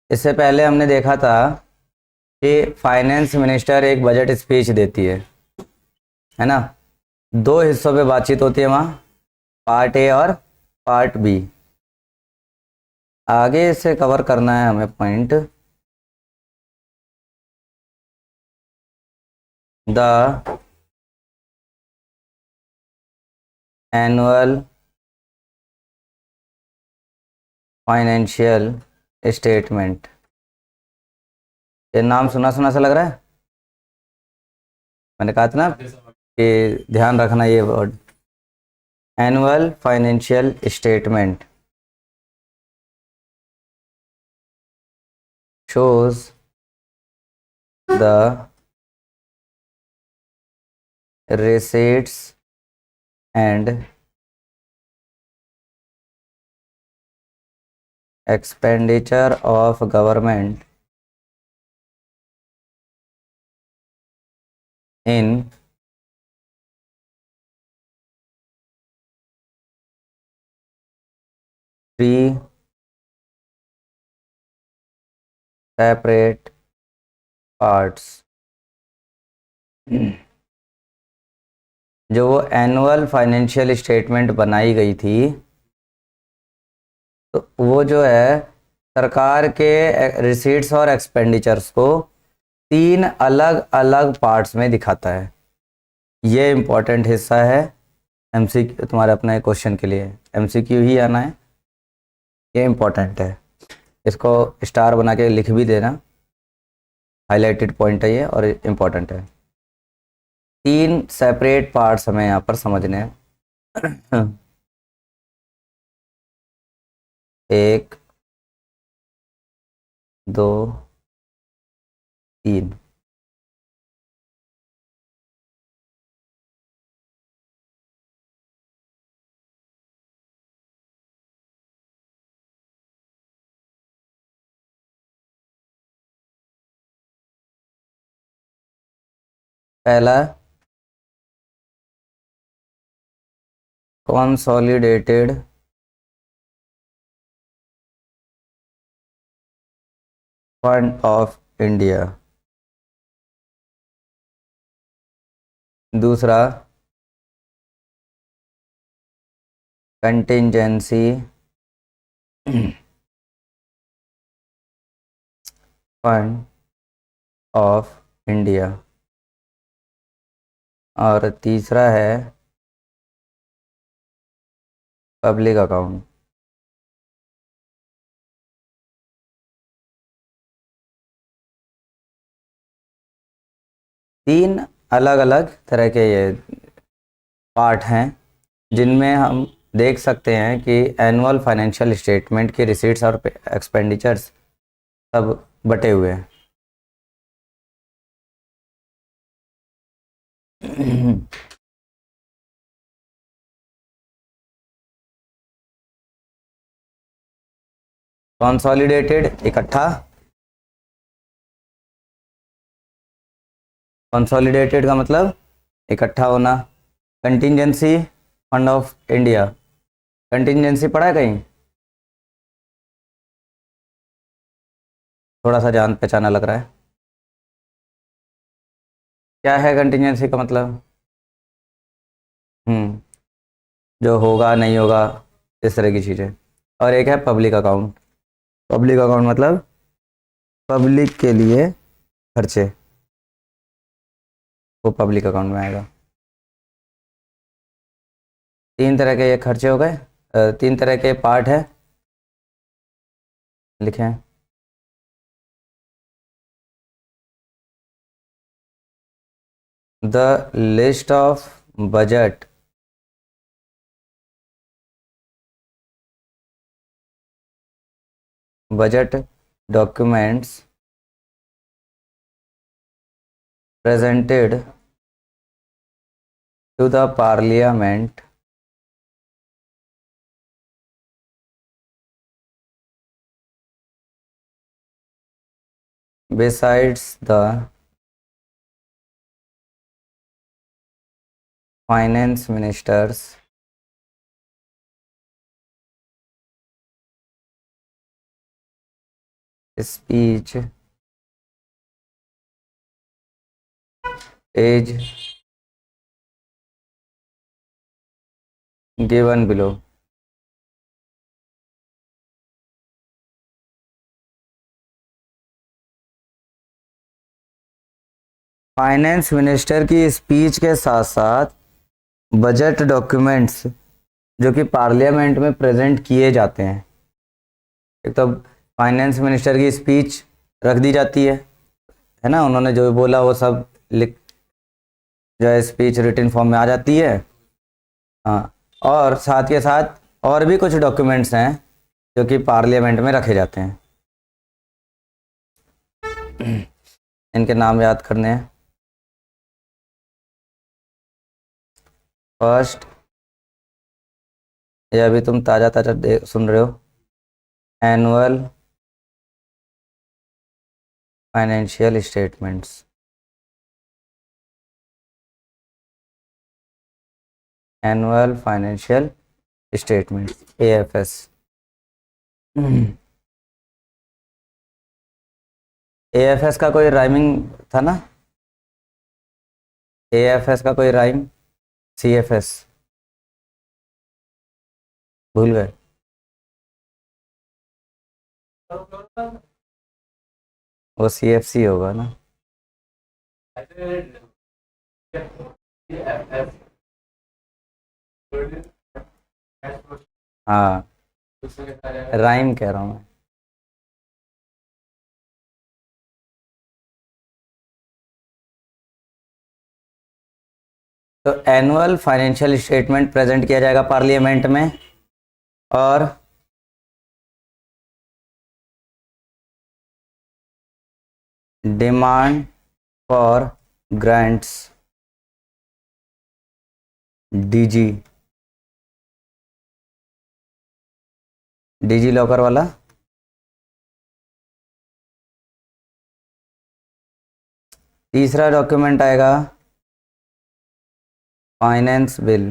इससे पहले हमने देखा था कि फाइनेंस मिनिस्टर एक बजट स्पीच देती है ना। दो हिस्सों पे बातचीत होती है वहाँ, पार्ट ए और पार्ट बी। आगे से कवर करना है हमें point. The annual financial statement. ये नाम सुना सुना सा लग रहा है। मैंने कहा था ना कि ध्यान रखना ये word, annual financial statement shows the receipts and expenditure of government in three separate parts। जो वो एनुअल फाइनेंशियल स्टेटमेंट बनाई गई थी, तो वो जो है सरकार के रिसीट्स और एक्सपेंडिचर्स को तीन अलग अलग पार्ट्स में दिखाता है। ये इम्पोर्टेंट हिस्सा है एमसीक्यू, तुम्हारे अपने क्वेश्चन के लिए एमसीक्यू ही आना है। ये इम्पोर्टेंट है, इसको स्टार बना के लिख भी देना, हाईलाइटेड पॉइंट है ये और इम्पोर्टेंट है। तीन सेपरेट पार्ट्स हमें यहाँ पर समझने हैं। एक, दो, तीन। पहला, कॉन्सोलिडेटेड फंड ऑफ इंडिया। दूसरा, कंटिंजेंसी फंड ऑफ इंडिया। और तीसरा है पब्लिक अकाउंट। तीन अलग अलग तरह के ये पार्ट हैं जिनमें हम देख सकते हैं कि एनुअल फाइनेंशियल स्टेटमेंट की रिसीट्स और एक्सपेंडिचर्स सब बटे हुए हैं। कंसोलिडेटेड इकट्ठा, कंसोलिडेटेड का मतलब इकट्ठा होना। Contingency fund of India, contingency पढ़ा है कहीं? थोड़ा सा जान पहचाना लग रहा है। क्या है कंटिंजेंसी का मतलब? जो होगा नहीं होगा, इस तरह की चीज़ें। और एक है पब्लिक अकाउंट। पब्लिक अकाउंट मतलब पब्लिक के लिए खर्चे, वो पब्लिक अकाउंट में आएगा। तीन तरह के ये खर्चे हो गए, तीन तरह के पार्ट है, लिखे हैं। The list of budget budget documents presented to the parliament besides the finance ministers speech is given below. Finance minister की स्पीच के साथ साथ बजट डॉक्यूमेंट्स जो कि पार्लियामेंट में प्रेजेंट किए जाते हैं, एक तो फाइनेंस मिनिस्टर की स्पीच रख दी जाती है ना, उन्होंने जो बोला वो सब लिख जो है स्पीच रिटन फॉर्म में आ जाती है। हाँ, और साथ के साथ और भी कुछ डॉक्यूमेंट्स हैं जो कि पार्लियामेंट में रखे जाते हैं। इनके नाम याद करने हैं। फर्स्ट, ये अभी तुम ताज़ा ताज़ा सुन रहे हो, annual financial statements. Annual financial statements, AFS. AFS का कोई राइमिंग था ना? एएफएस का कोई राइम? सीएफएस भूल गए? वो सीएफसी होगा ना। हाँ, राइम कह रहा हूँ मैं। तो एनुअल फाइनेंशियल स्टेटमेंट प्रेजेंट किया जाएगा पार्लियामेंट में, और demand for grants, DG, DG locker वाला। तीसरा डॉक्यूमेंट आएगा फाइनेंस बिल,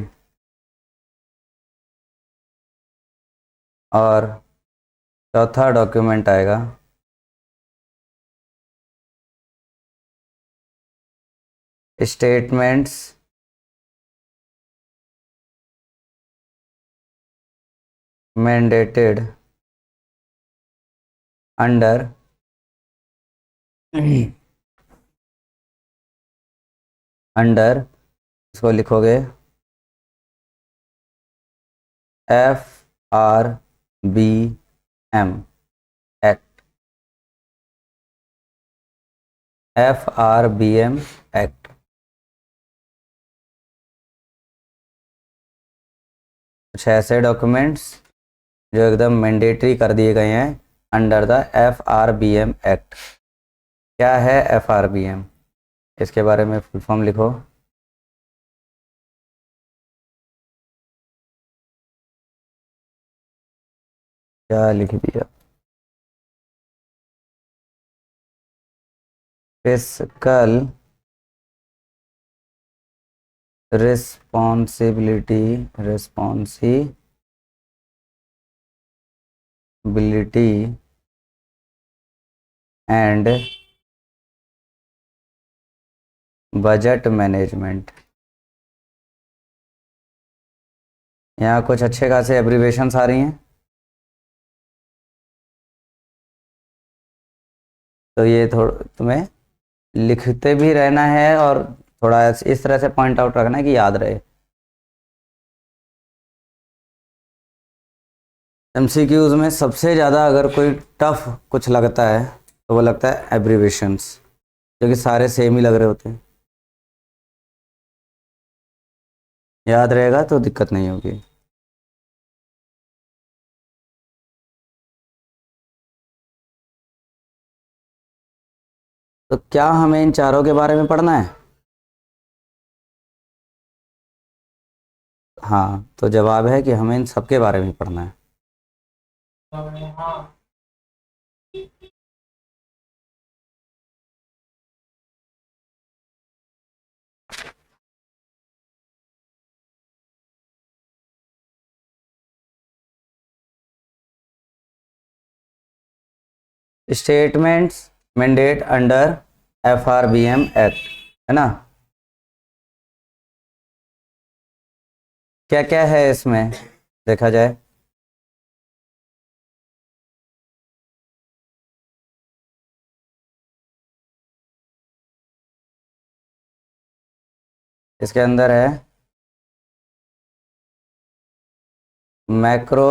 और चौथा डॉक्यूमेंट आएगा स्टेटमेंट्स मैंडेटेड अंडर अंडर, इसको लिखोगे FRBM एक्ट, FRBM एक्ट। कुछ ऐसे डॉक्यूमेंट्स जो एकदम मैंडेटरी कर दिए गए हैं अंडर द FRBM एक्ट। क्या है FRBM? इसके बारे में फुल फॉर्म लिखो। क्या लिख दिया? Fiscal responsibility, responsibility and budget management. यहाँ कुछ अच्छे खासे एब्रीवेशंस आ रही हैं, तो ये थोड़ा तुम्हें लिखते भी रहना है और थोड़ा इस तरह से पॉइंट आउट रखना है कि याद रहे। एमसीक्यूज में सबसे ज़्यादा अगर कोई टफ कुछ लगता है तो वो लगता है एब्रीवेशंस, क्योंकि सारे सेम ही लग रहे होते हैं। याद रहेगा तो दिक्कत नहीं होगी। तो क्या हमें इन चारों के बारे में पढ़ना है? हाँ, तो जवाब है कि हमें इन सबके बारे में पढ़ना है। Statements mandate under FRBM act, है ना। क्या क्या है इसमें देखा जाए। इसके अंदर है macro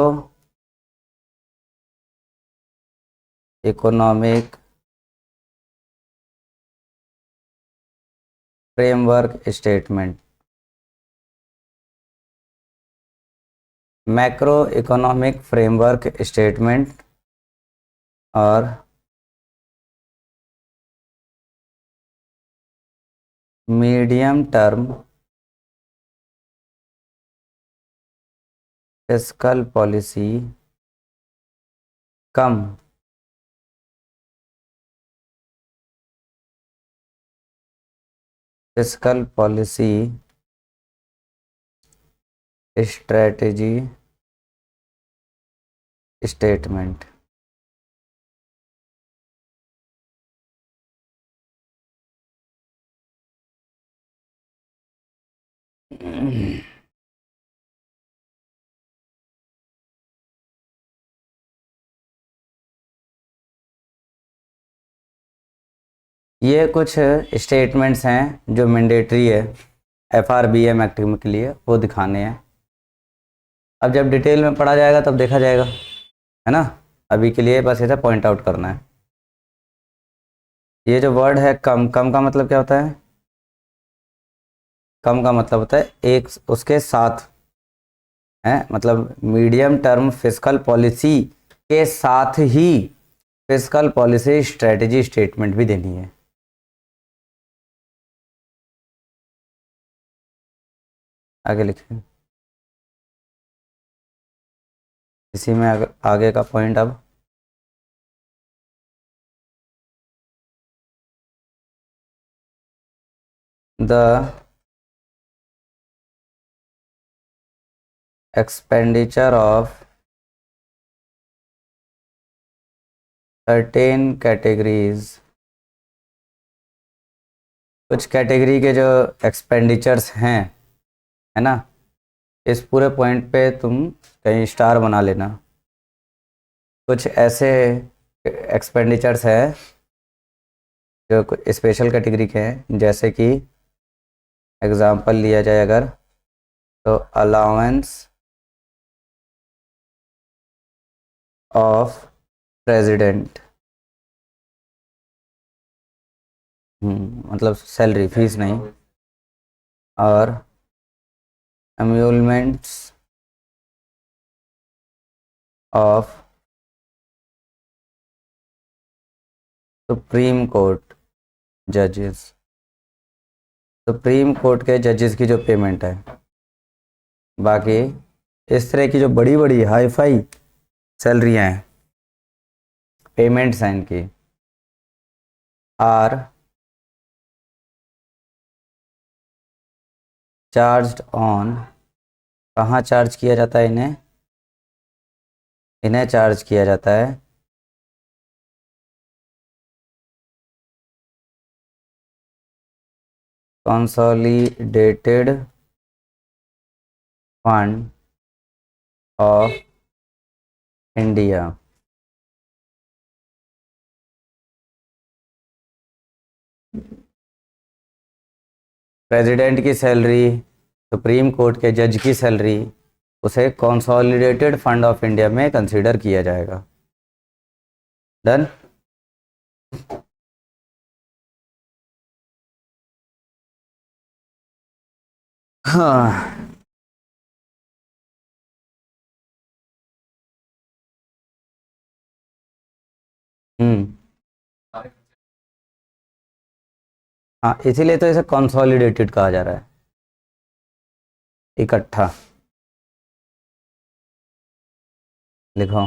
economic framework statement, macro economic framework statement और मीडियम टर्म फिस्कल पॉलिसी कम फिस्कल पॉलिसी स्ट्रेटेजी स्टेटमेंट। ये कुछ स्टेटमेंट्स हैं जो मैंडेटरी है FRBM एक्ट के लिए, वो दिखाने हैं। अब जब डिटेल में पढ़ा जाएगा तब देखा जाएगा, है ना। अभी के लिए बस इसे पॉइंट आउट करना है। ये जो वर्ड है कम, कम का मतलब क्या होता है। कम का मतलब होता है एक उसके साथ, है मतलब मीडियम टर्म फिस्कल पॉलिसी के साथ ही फिस्कल पॉलिसी स्ट्रेटेजी स्टेटमेंट भी देनी है। आगे लिखें, इसी में आगे का पॉइंट। अब the expenditure of certain categories, कुछ कैटेगरी के जो एक्सपेंडिचर्स हैं, है ना। इस पूरे पॉइंट पे तुम कहीं स्टार बना लेना। कुछ ऐसे एक्सपेंडिचर्स हैं जो स्पेशल कैटेगरी के हैं, जैसे कि एग्जांपल लिया जाए अगर, तो अलाउंस ऑफ प्रेसिडेंट, मतलब सैलरी, फीस नहीं, और एम्यूलमेंट्स ऑफ सुप्रीम कोर्ट जजेस, सुप्रीम कोर्ट के जजेस की जो पेमेंट है। बाकी इस तरह की जो बड़ी बड़ी हाई फाई सैलरियाँ हैं, पेमेंट्स हैं इनकी, आर चार्ज्ड ऑन, कहाँ चार्ज किया जाता है इन्हें, इन्हें चार्ज किया जाता है consolidated fund of India. President की सैलरी, सुप्रीम कोर्ट के जज की सैलरी, उसे कंसोलिडेटेड फंड ऑफ इंडिया में कंसीडर किया जाएगा। डन। हाँ। हम्म। हाँ, इसीलिए तो इसे कंसोलिडेटेड कहा जा रहा है, इकट्ठा। लिखो,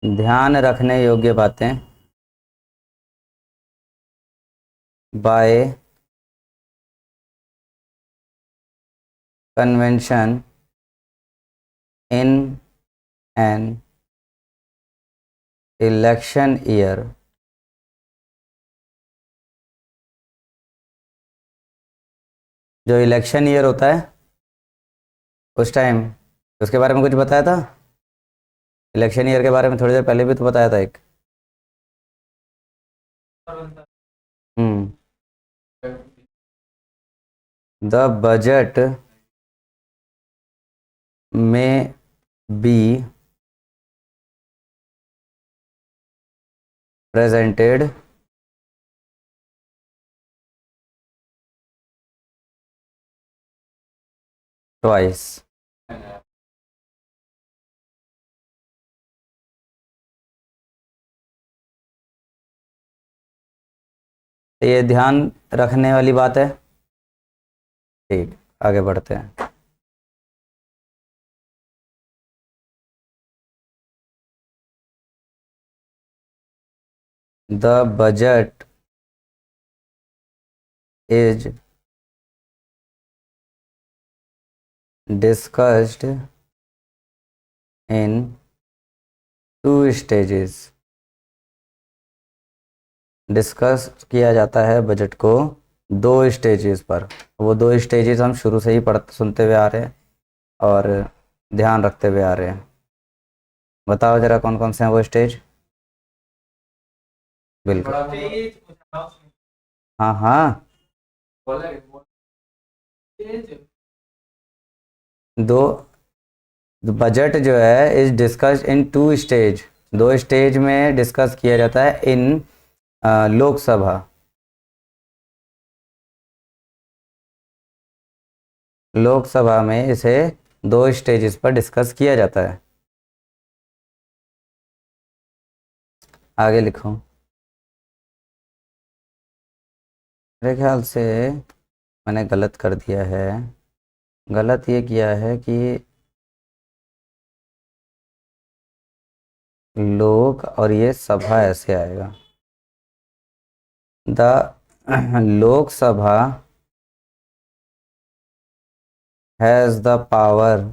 ध्यान रखने योग्य बातें, bye convention in an election year जो इलेक्शन ईयर होता है उस टाइम, उसके बारे में कुछ बताया था। इलेक्शन ईयर के बारे में थोड़ी देर पहले भी तो बताया था एक। हम्म द बजट में बी presented twice। ये ध्यान रखने वाली बात है। ठीक, आगे बढ़ते हैं। The budget is discussed in 2 stages. Discuss किया जाता है बजट को 2 स्टेजेस पर। वो 2 स्टेजेस हम शुरू से ही सुनते हुए आ रहे हैं और ध्यान रखते हुए आ रहे हैं। बताओ जरा कौन कौन से हैं वो स्टेज। बिल्कुल, हाँ हाँ। दो बजट जो है is discussed in 2 stage, 2 stage में डिस्कस किया जाता है इन लोकसभा। लोकसभा में इसे 2 स्टेजेस पर डिस्कस किया जाता है। आगे लिखो। मेरे ख्याल से मैंने गलत कर दिया है। गलत ये किया है कि लोक और ये सभा ऐसे आएगा। The Lok Sabha has the power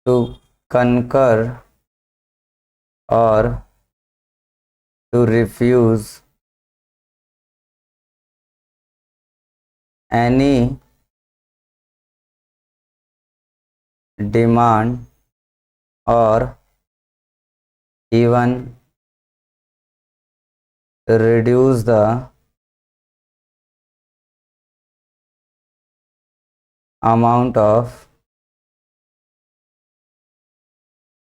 to concur और to refuse any demand or even reduce the amount of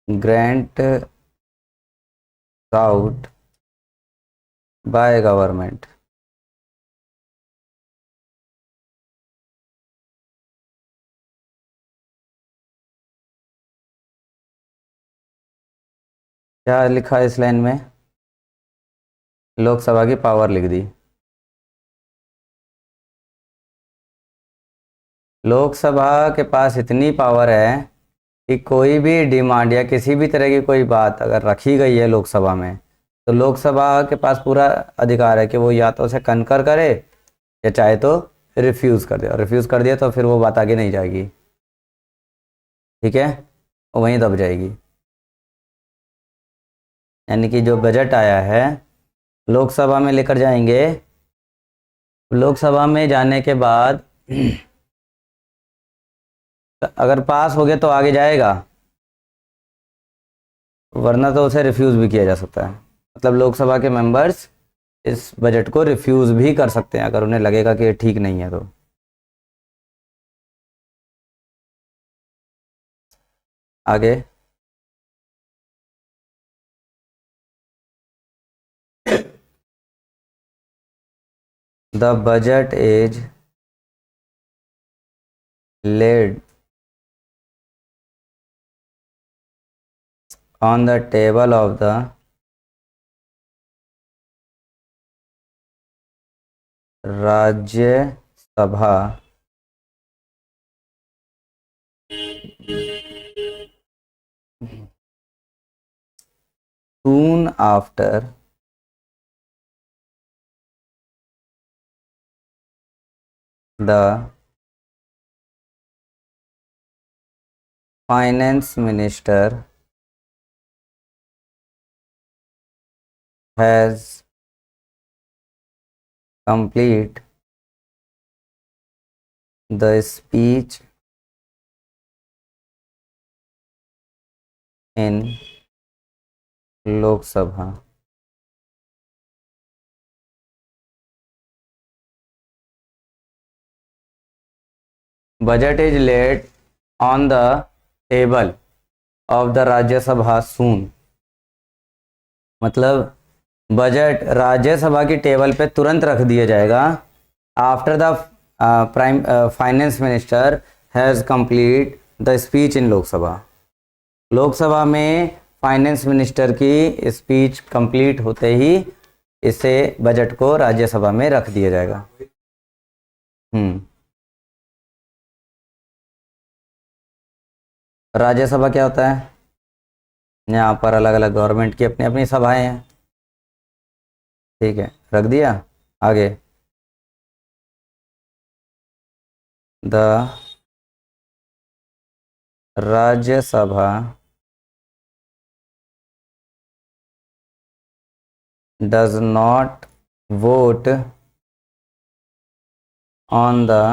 grant out by government। क्या लिखा है इस लाइन में? लोकसभा की पावर लिख दी। लोकसभा के पास इतनी पावर है कि कोई भी डिमांड या किसी भी तरह की कोई बात अगर रखी गई है लोकसभा में, तो लोकसभा के पास पूरा अधिकार है कि वो या तो उसे कनकर करे या चाहे तो रिफ्यूज़ कर दे, और रिफ्यूज़ कर दिया तो फिर वो बात आगे नहीं जाएगी। ठीक है, वहीं दब जाएगी। यानी कि जो बजट आया है लोकसभा में लेकर जाएंगे, लोकसभा में जाने के बाद अगर पास हो गया तो आगे जाएगा, वरना तो उसे रिफ्यूज़ भी किया जा सकता है। मतलब लोकसभा के मेंबर्स इस बजट को रिफ्यूज़ भी कर सकते हैं अगर उन्हें लगेगा कि ये ठीक नहीं है तो। आगे the budget is laid on the table of the राज्य सभा soon after the finance minister has complete the speech in Lok Sabha. Budget is laid on the table of the Rajya Sabha soon. मतलब बजट राज्यसभा की टेबल पे तुरंत रख दिया जाएगा after the prime finance minister has complete the speech in Lok Sabha. Lok Sabha में finance minister की speech complete होते ही इसे बजट को राज्यसभा में रख दिया जाएगा। राज्यसभा क्या होता है? यहाँ पर अलग अलग गवर्नमेंट की अपनी अपनी सभाएं हैं। ठीक है, रख दिया। आगे, the Rajya Sabha does not vote on the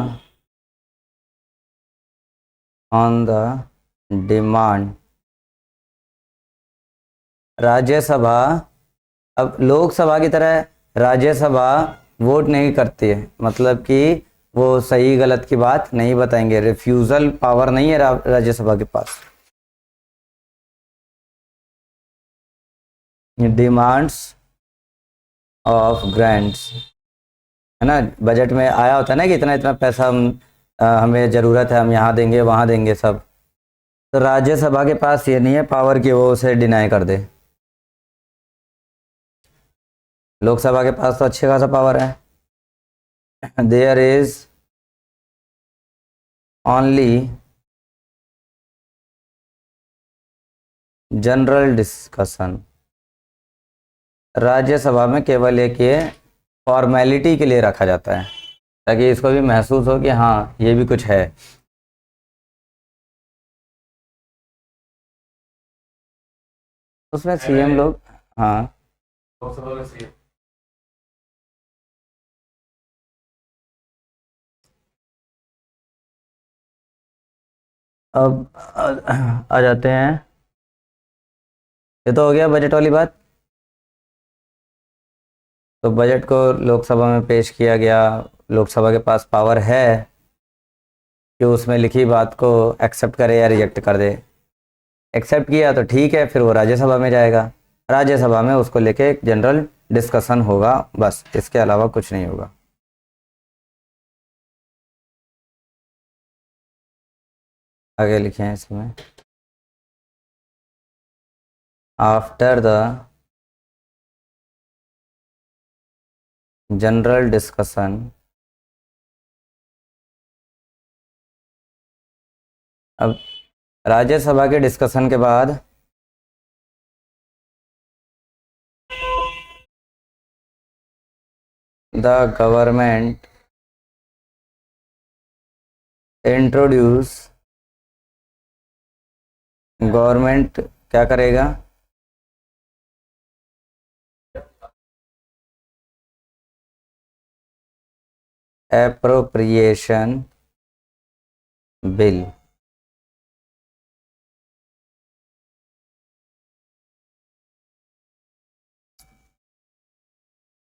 demand। Rajya Sabha अब लोकसभा की तरह राज्यसभा वोट नहीं करती है, मतलब कि वो सही गलत की बात नहीं बताएंगे, रिफ्यूजल पावर नहीं है राज्यसभा के पास। डिमांड्स ऑफ ग्रांट्स, है ना, बजट में आया होता है ना कि इतना इतना पैसा हमें ज़रूरत है, हम यहाँ देंगे वहाँ देंगे सब। तो राज्यसभा के पास ये नहीं है पावर कि वो उसे डिनाई कर दे। लोकसभा के पास तो अच्छे खासा पावर है। There is only general discussion. Rajya Sabha में केवल एक ये फॉर्मेलिटी के लिए रखा जाता है ताकि इसको भी महसूस हो कि हाँ ये भी कुछ है। उसमें सीएम लोग, हाँ, लोकसभा में सीएम। अब आ जाते हैं, ये तो हो गया बजट वाली बात। तो बजट को लोकसभा में पेश किया गया, लोकसभा के पास पावर है कि उसमें लिखी बात को एक्सेप्ट करे या रिजेक्ट कर दे। एक्सेप्ट किया तो ठीक है, फिर वो राज्यसभा में जाएगा, राज्यसभा में उसको लेके एक जनरल डिस्कशन होगा, बस इसके अलावा कुछ नहीं होगा। आगे लिखे हैं इसमें, आफ्टर द जनरल डिस्कशन अब राज्यसभा के डिस्कशन के बाद द गवर्नमेंट इंट्रोड्यूस, गवर्नमेंट क्या करेगा? Appropriation bill.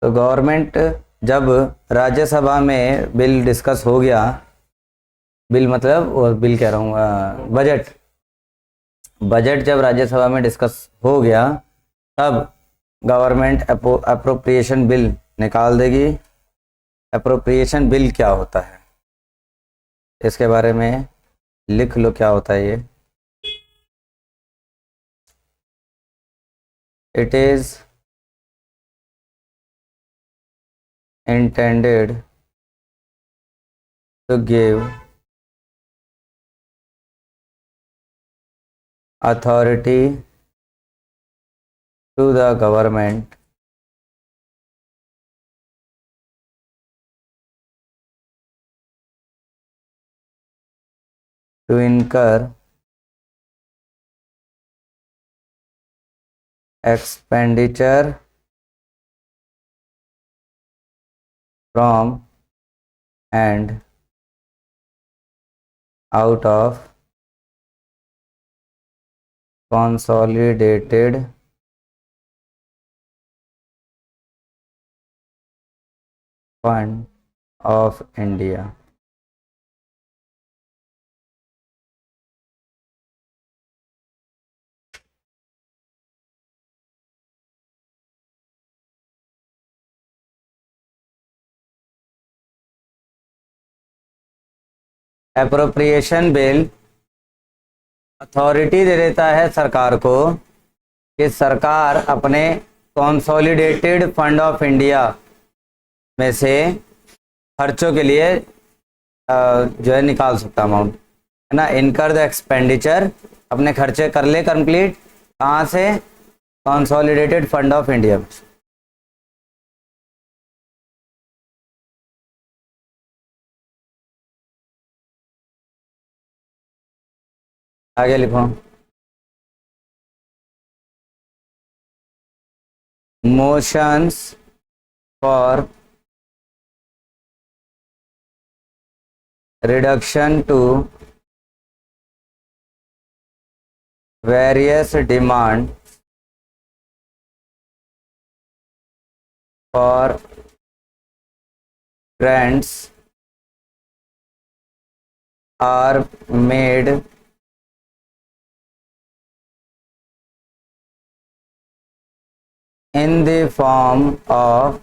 तो गवर्नमेंट जब राज्यसभा में बिल डिस्कस हो गया, बिल मतलब वो बिल कह रहा हूँ बजट, बजट जब राज्यसभा में डिस्कस हो गया तब गवर्नमेंट अप्रोप्रिएशन बिल निकाल देगी। अप्रोप्रिएशन बिल क्या होता है इसके बारे में लिख लो, क्या होता है ये। It is intended to give authority to the government to incur expenditure from and out of consolidated fund of India. Appropriation bill authority दे देता है सरकार को कि सरकार अपने कंसोलिडेटेड फंड ऑफ इंडिया में से खर्चों के लिए जो है निकाल सकता अमाउंट, है ना। इनकर द एक्सपेंडिचर, अपने खर्चे कर ले कंप्लीट, कहाँ से? Consolidated fund of India. आगे लिखो। Motions for reduction to various demand for grants are made in the form of,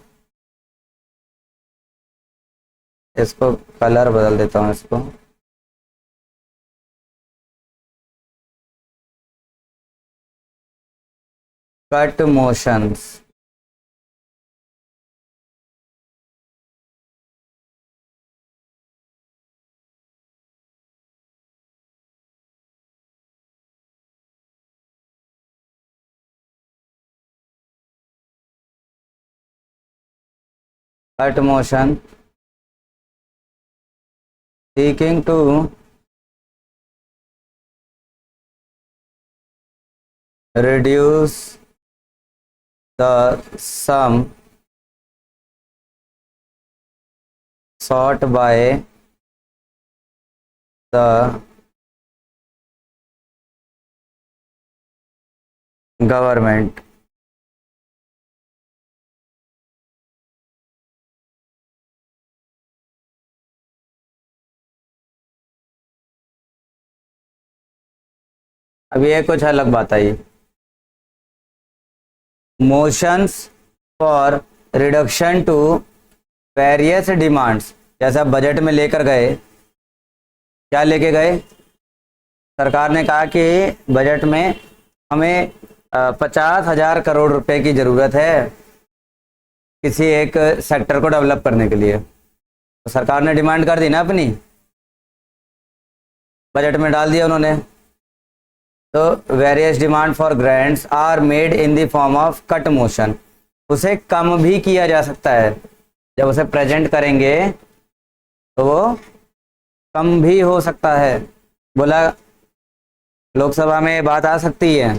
इसको कलर बदल देता हूँ इसको, cut motions. Cut motion seeking to reduce the sum sought by the government। अब ये कुछ अलग बात आई। Motions for reduction to various demands, जैसा बजट में लेकर गए, क्या लेके गए? सरकार ने कहा कि बजट में हमें 50,000 करोड़ रुपए की ज़रूरत है किसी एक सेक्टर को डेवलप करने के लिए। तो सरकार ने डिमांड कर दी ना अपनी, बजट में डाल दिया उन्होंने। तो various demand for grants are made in the form of cut motion, उसे कम भी किया जा सकता है। जब उसे प्रेजेंट करेंगे तो वो कम भी हो सकता है। बोला लोकसभा में बात आ सकती है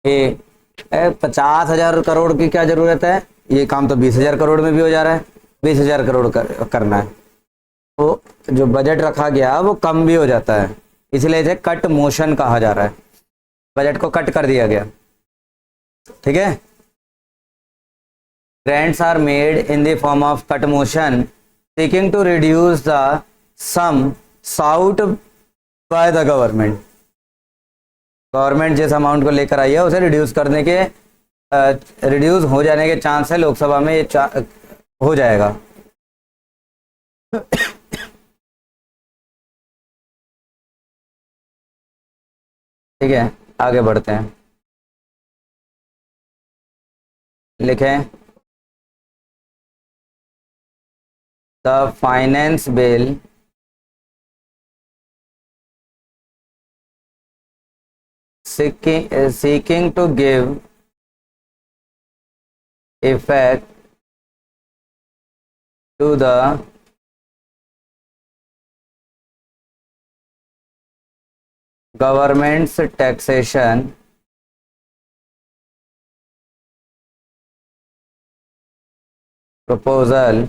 कि 50,000 करोड़ की क्या जरूरत है, ये काम तो 20,000 करोड़ में भी हो जा रहा है, 20,000 करोड़ करना है। तो जो बजट रखा गया वो कम भी हो जाता है, इसलिए इसे कट मोशन कहा जा रहा है। बजट को कट कर दिया गया, ठीक है। Grants are made in the form of cut motion seeking to reduce the sum sought by the government. Government जिस अमाउंट को लेकर आई है उसे रिड्यूस करने के रिड्यूस हो जाने के चांस है, लोकसभा में ये हो जाएगा। ठीक है, आगे बढ़ते हैं। लिखें, the finance bill seeking to give effect to the government's taxation proposal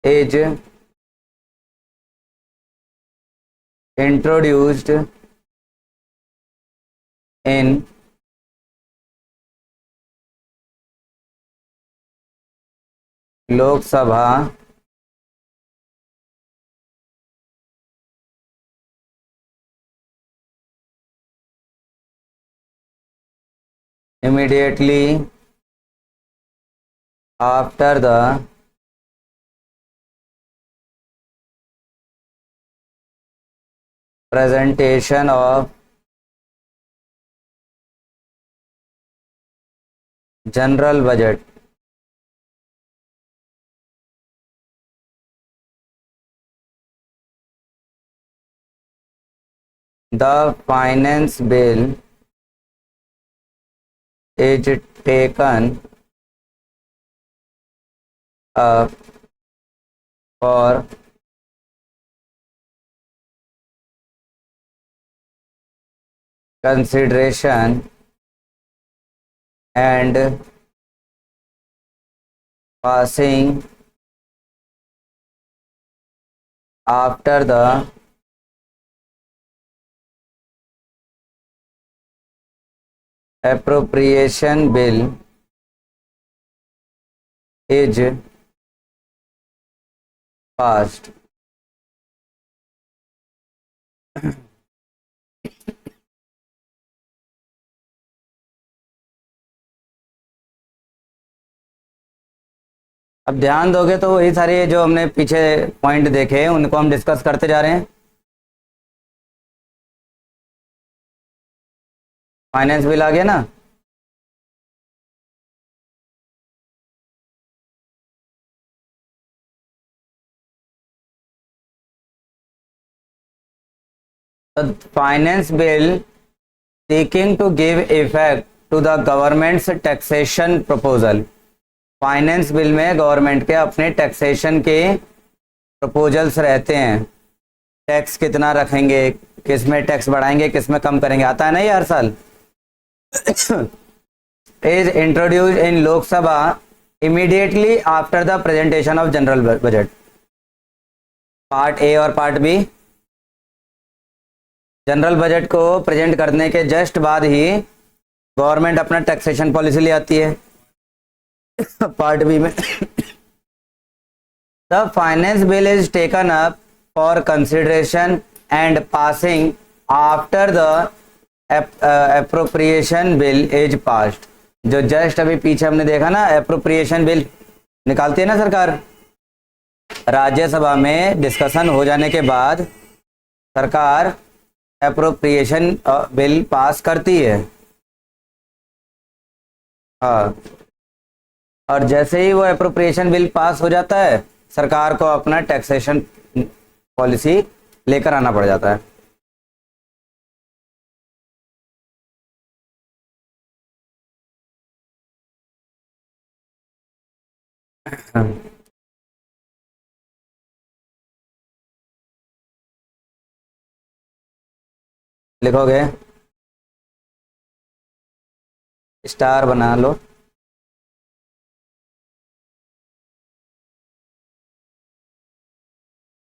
is introduced in Lok Sabha immediately after the presentation of general budget. The finance bill is taken up for consideration and passing after the appropriation bill is passed. अब ध्यान दोगे तो वही सारे जो हमने पीछे point देखे उनको हम डिस्कस करते जा रहे हैं। फाइनेंस बिल आ गया ना। The finance bill seeking to give effect to the government's taxation proposal. Finance bill में गवर्नमेंट के अपने टैक्सेशन के प्रपोजल्स रहते हैं। टैक्स कितना रखेंगे, किस में टैक्स बढ़ाएंगे, किस में कम करेंगे, आता है ना ये हर साल। Is introduced in Lok Sabha immediately after the presentation of general budget. Part A और पार्ट बी। जनरल बजट को प्रेजेंट करने के जस्ट बाद ही गवर्नमेंट अपना टैक्सेशन पॉलिसी ले आती है। पार्ट बी में the finance bill is taken up for consideration and passing after the appropriation bill is passed. जो जस्ट अभी पीछे हमने देखा ना, एप्रोप्रिएशन बिल निकालती है ना सरकार, राज्यसभा में डिस्कशन हो जाने के बाद सरकार एप्रोप्रिएशन बिल पास करती है। हाँ, और जैसे ही वो एप्रोप्रिएशन बिल पास हो जाता है सरकार को अपना टैक्सेशन पॉलिसी लेकर आना पड़ जाता है। लिखोगे, स्टार बना लो।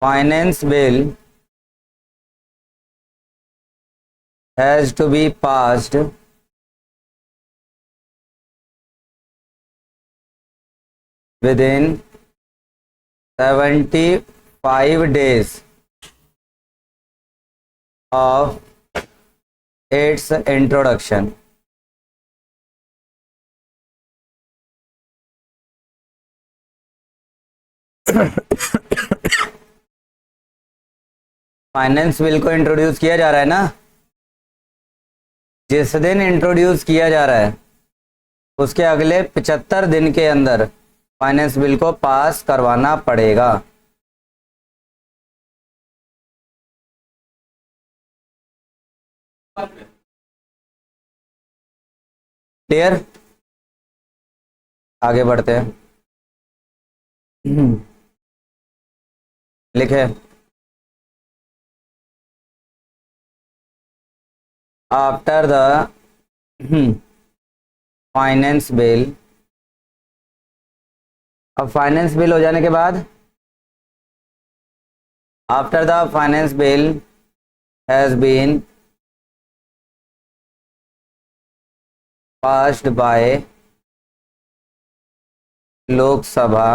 Finance bill has to be passed within 75 days of its introduction. Finance bill को इंट्रोड्यूस किया जा रहा है ना, जिस दिन इंट्रोड्यूस किया जा रहा है उसके अगले 75 दिन के अंदर फाइनेंस बिल को पास करवाना पड़ेगा। क्लियर? आगे बढ़ते हैं। लिखे, after the finance bill अब फाइनेंस बिल हो जाने के बाद, after the finance bill has been passed by Lok Sabha,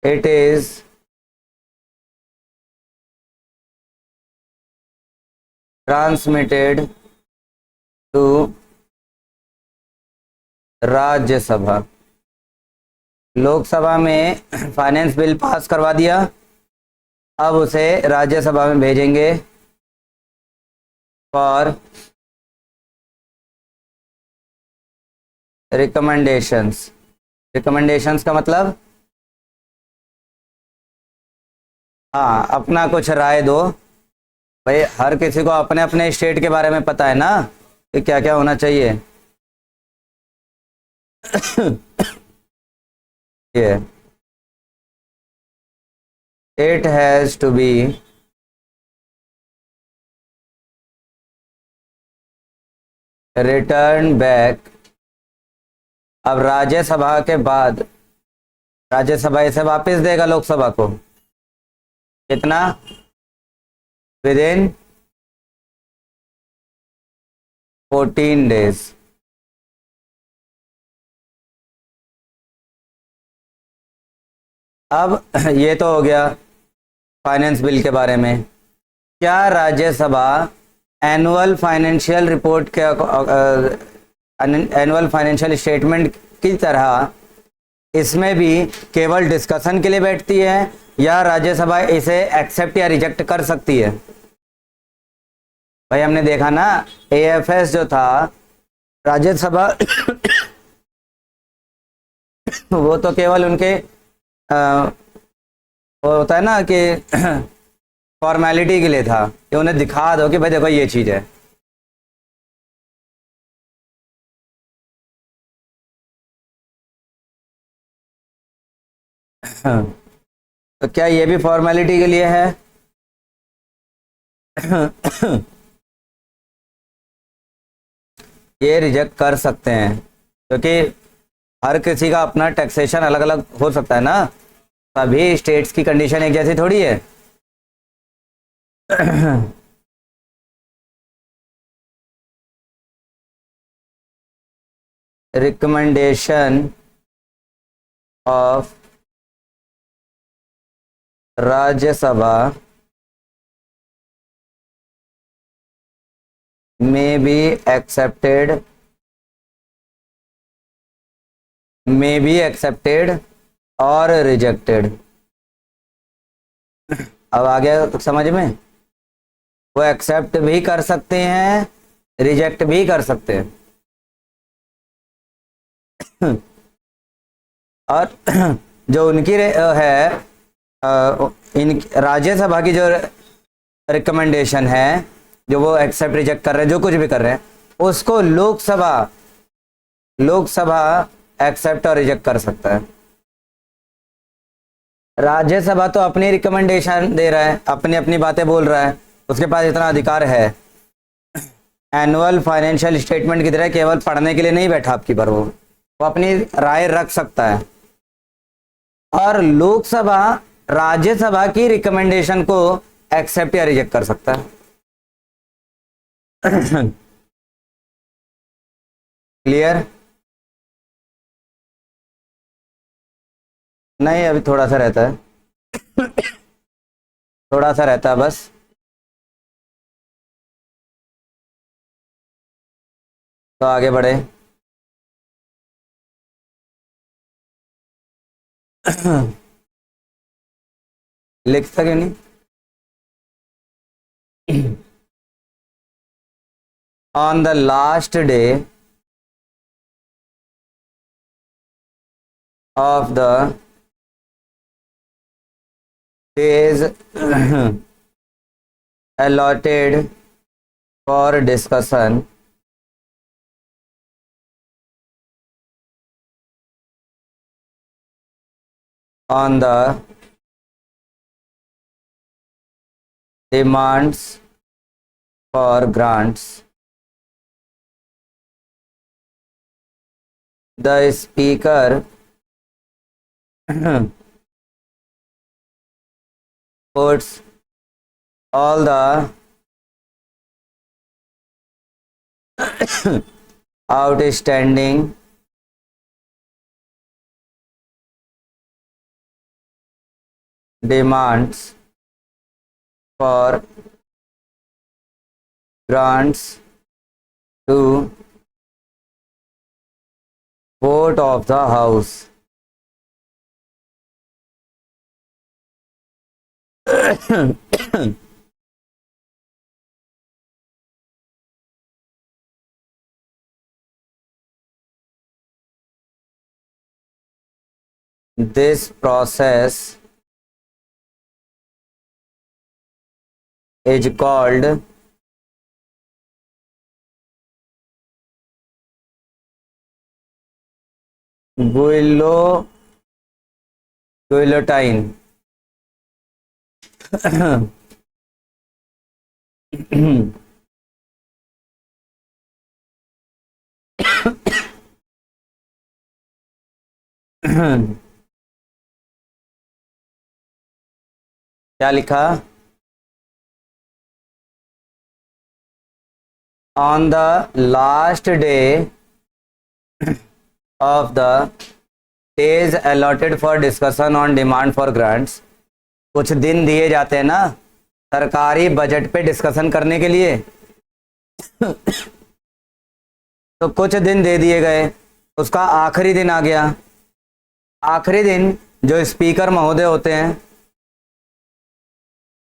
it is transmitted to Rajya Sabha. Lok Sabha में फाइनेंस बिल पास करवा दिया, अब उसे राज्यसभा में भेजेंगे फॉर रिकमेंडेशंस। रिकमेंडेशंस का मतलब, हाँ, अपना कुछ राय दो। भाई हर किसी को अपने अपने स्टेट के बारे में पता है ना कि क्या क्या होना चाहिए। ये it has to be return back. अब राज्यसभा के बाद राज्यसभा इसे वापस देगा लोकसभा को, कितना, विद इन 14 डेज। अब ये तो हो गया फाइनेंस बिल के बारे में। क्या राज्यसभा एनुअल फाइनेंशियल रिपोर्ट के एनुअल फाइनेंशियल स्टेटमेंट की तरह इसमें भी केवल डिस्कशन के लिए बैठती है, या राज्यसभा इसे एक्सेप्ट या रिजेक्ट कर सकती है? भाई हमने देखा ना, एएफएस जो था राज्यसभा वो तो केवल उनके वो होता है ना कि फॉर्मेलिटी के लिए था कि उन्हें दिखा दो कि भाई देखो ये चीज़ है। तो क्या ये भी फॉर्मेलिटी के लिए है? ये रिजेक्ट कर सकते हैं, क्योंकि हर किसी का अपना टैक्सेशन अलग अलग हो सकता है ना, सभी स्टेट्स की कंडीशन एक जैसी थोड़ी है। Recommendation of Rajya Sabha may be accepted, may be accepted और रिजेक्टेड। अब आ गया समझ में, वो एक्सेप्ट भी कर सकते हैं, रिजेक्ट भी कर सकते हैं। और जो उनकी है इन राज्यसभा की जो रिकमेंडेशन है, जो वो एक्सेप्ट रिजेक्ट कर रहे हैं, जो कुछ भी कर रहे हैं, उसको लोकसभा लोकसभा एक्सेप्ट और रिजेक्ट कर सकता है। राज्यसभा तो अपनी रिकमेंडेशन दे रहा है, अपनी अपनी बातें बोल रहा है, उसके पास इतना अधिकार है। एनुअल फाइनेंशियल स्टेटमेंट की तरह केवल पढ़ने के लिए नहीं बैठा आपकी पर, वो अपनी राय रख सकता है। और लोकसभा राज्यसभा की रिकमेंडेशन को एक्सेप्ट या रिजेक्ट कर सकता है। क्लियर? नहीं, अभी थोड़ा सा रहता है, थोड़ा सा रहता है बस। तो आगे बढ़े। लिखता क्यों नहीं? On the last day of the days allotted for discussion on the demands for grants the speaker puts all the outstanding demands for grants to vote of the house. This process is called guillotine. क्या लिखा? On the last day of the days allotted for discussion on demand for grants, कुछ दिन दिए जाते हैं ना सरकारी budget पे डिस्कशन करने के लिए तो कुछ दिन दे दिए गए, उसका आखिरी दिन आ गया। आखिरी दिन जो स्पीकर महोदय होते हैं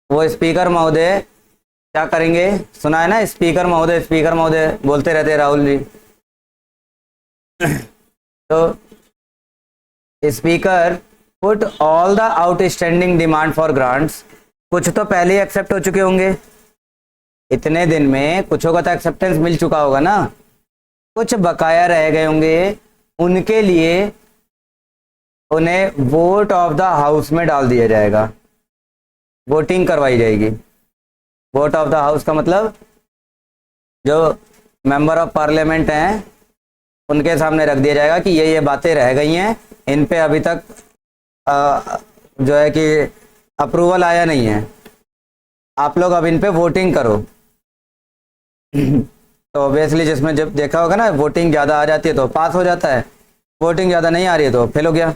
वो स्पीकर महोदय क्या करेंगे? सुना है ना, स्पीकर महोदय बोलते रहते हैं राहुल जी। तो speaker put all the outstanding demand for grants, कुछ तो पहले ही एक्सेप्ट हो चुके होंगे, इतने दिन में कुछों का तो एक्सेप्टेंस मिल चुका होगा ना, कुछ बकाया रह गए होंगे, उनके लिए उन्हें वोट ऑफ द हाउस में डाल दिया जाएगा, वोटिंग करवाई जाएगी। वोट ऑफ द हाउस का मतलब जो मेंबर ऑफ पार्लियामेंट हैं उनके सामने रख दिया जाएगा कि ये बातें रह गई हैं, इन पे अभी तक जो है कि अप्रूवल आया नहीं है, आप लोग अब इन पे वोटिंग करो। तो ऑब्वियसली जिसमें जब देखा होगा ना वोटिंग ज़्यादा आ जाती है तो पास हो जाता है, वोटिंग ज़्यादा नहीं आ रही है तो फेल हो गया।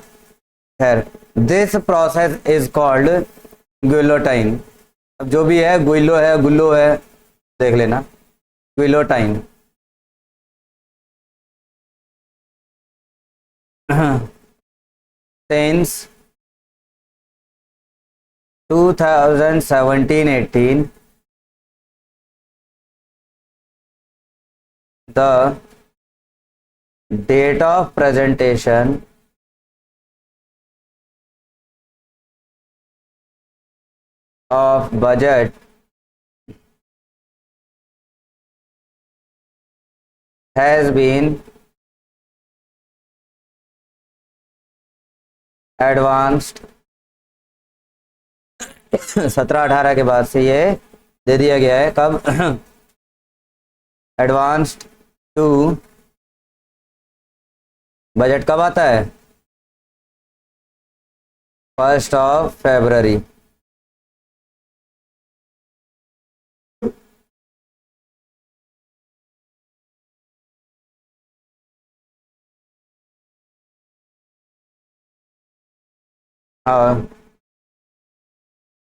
खैर, दिस प्रोसेस इज कॉल्ड गुइलोटाइन। अब जो भी है, गुल्लो है, देख लेना, गुइलोटाइन। since 2017-18 the date of presentation of budget has been advanced 17-18 के बाद से ये दे दिया गया है। कब? एडवांस्ड टू, बजट कब आता है? 1 फरवरी।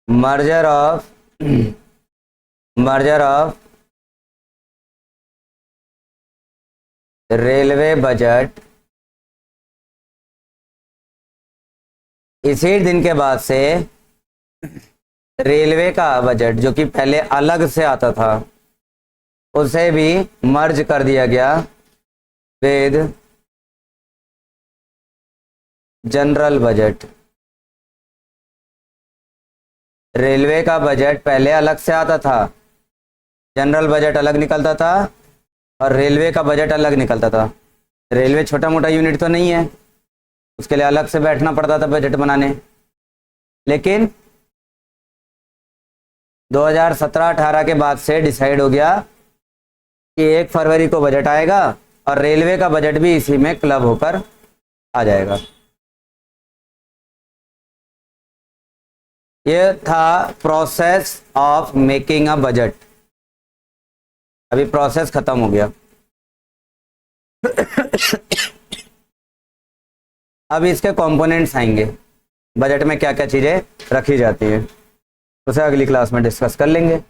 मर्जर ऑफ रेलवे बजट, इसी दिन के बाद से रेलवे का बजट जो कि पहले अलग से आता था उसे भी मर्ज कर दिया गया विद जनरल बजट। रेलवे का बजट पहले अलग से आता था, जनरल बजट अलग निकलता था और रेलवे का बजट अलग निकलता था। रेलवे छोटा मोटा यूनिट तो नहीं है, उसके लिए अलग से बैठना पड़ता था बजट बनाने। लेकिन 2017-18 के बाद से डिसाइड हो गया कि 1 फरवरी को बजट आएगा और रेलवे का बजट भी इसी में क्लब होकर आ जाएगा। ये था process of making a budget. अभी प्रोसेस खत्म हो गया। अब इसके कंपोनेंट्स आएंगे, बजट में क्या क्या चीज़ें रखी जाती हैं, उसे अगली क्लास में डिस्कस कर लेंगे।